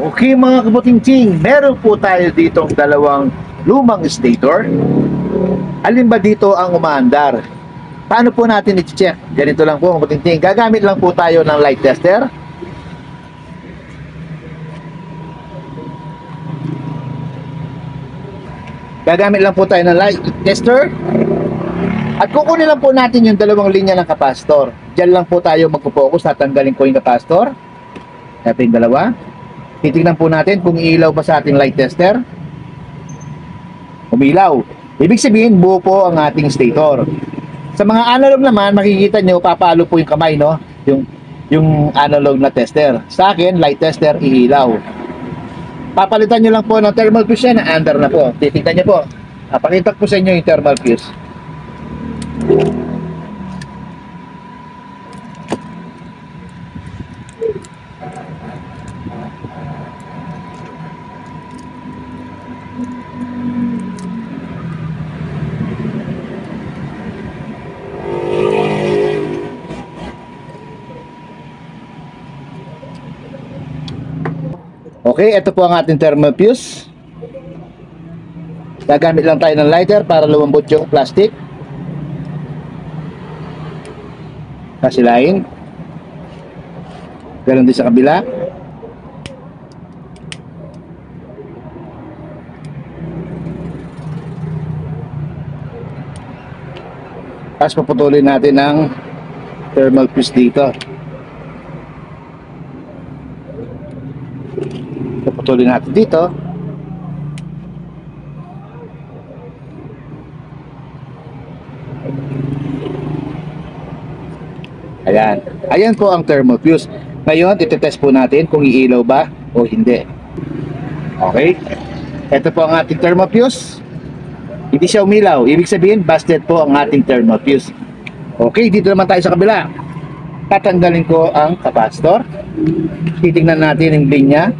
Okay mga kabutingting, meron po tayo ditong dalawang lumang stator. Alin ba dito ang umaandar? Paano po natin i-check? Ganito lang po kabutingting. Gagamit lang po tayo ng light tester. Gagamit lang po tayo ng light tester. At kukunin lang po natin yung dalawang linya ng kapasitor. Diyan lang po tayo magpo-focus. Tatanggalin ko yung kapasitor. Ito yung dalawa. Titignan po natin kung iilaw ba sa ating light tester. Umilaw. Ibig sabihin, buo po ang ating stator. Sa mga analog naman, makikita nyo, papalo po yung kamay, no? Yung analog na tester. Sa akin, light tester, iilaw. Papalitan nyo lang po ng thermal fuse yan, under na po. Titignan nyo po. Pakita ko sa inyo yung thermal fuse. Okay, ito po ang ating thermal fuse. Gagamit lang tayo ng lighter para lumambot yung plastic. Kasilain. Ganon din sa kabila. Tapos paputulin natin ang thermal fuse dito. Paputulin natin dito. Ayan. Ayan po ang thermal fuse. Ngayon, itetest po natin kung iilaw ba o hindi. Okay. Ito po ang ating thermal fuse. Hindi siya umilaw. Ibig sabihin, busted po ang ating thermal fuse. Okay, dito naman tayo sa kabila. Tatanggalin ko ang kapasitor. Titignan natin yung linya.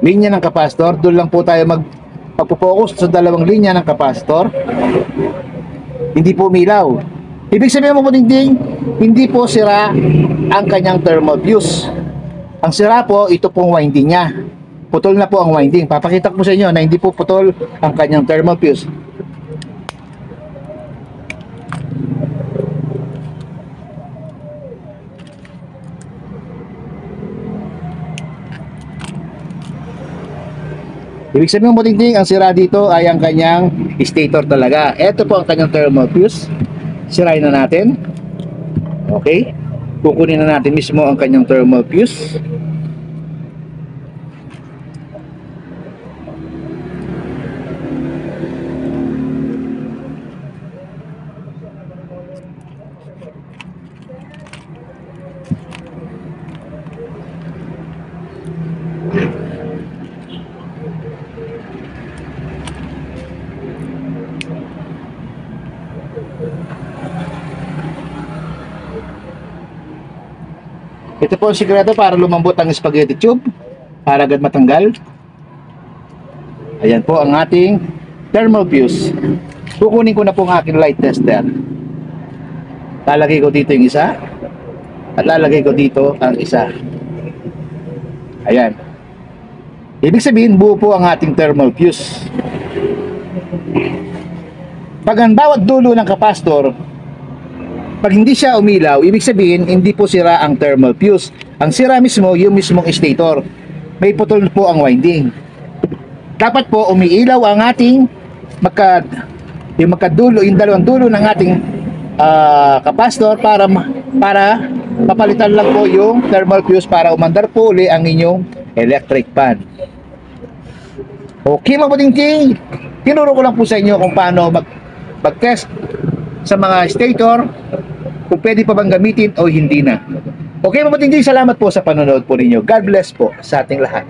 Linya ng kapasitor. Doon lang po tayo magpo-focus sa dalawang linya ng kapasitor. Hindi po umilaw. Ibig sabihin mo po dingding, hindi po sira ang kanyang thermal fuse. Ang sira po, ito pong winding niya. Putol na po ang winding. Papakita ko sa inyo na hindi po putol ang kanyang thermal fuse. Ibig sabihin mo dingding, ang sira dito ay ang kanyang stator talaga. Ito po ang kanyang thermal fuse. Sirain na natin. Okay. Kukunin na natin mismo ang kanyang thermal fuse. Ito po ang sikreto para lumambot ang spaghetti tube, para agad matanggal. Ayan po ang ating thermal fuse. Kukunin ko na po ang aking light tester. Lalagay ko dito yung isa at lalagay ko dito ang isa. Ayan. Ibig sabihin, buo po ang ating thermal fuse. Pag ang bawat dulo ng kapasitor, pag hindi siya umilaw, ibig sabihin, hindi po sira ang thermal fuse. Ang sira mismo, yung mismong stator. May putol po ang winding. Dapat po umiilaw ang ating yung dalawang dulo ng ating kapasitor para papalitan lang po yung thermal fuse para umandar po uli ang inyong electric fan. Okay mga putingting, tinuro ko lang po sa inyo kung paano mag-test sa mga stator, kung pwede pa bang gamitin o hindi na. Okay mga putingting, salamat po sa panonood po ninyo. God bless po sa ating lahat.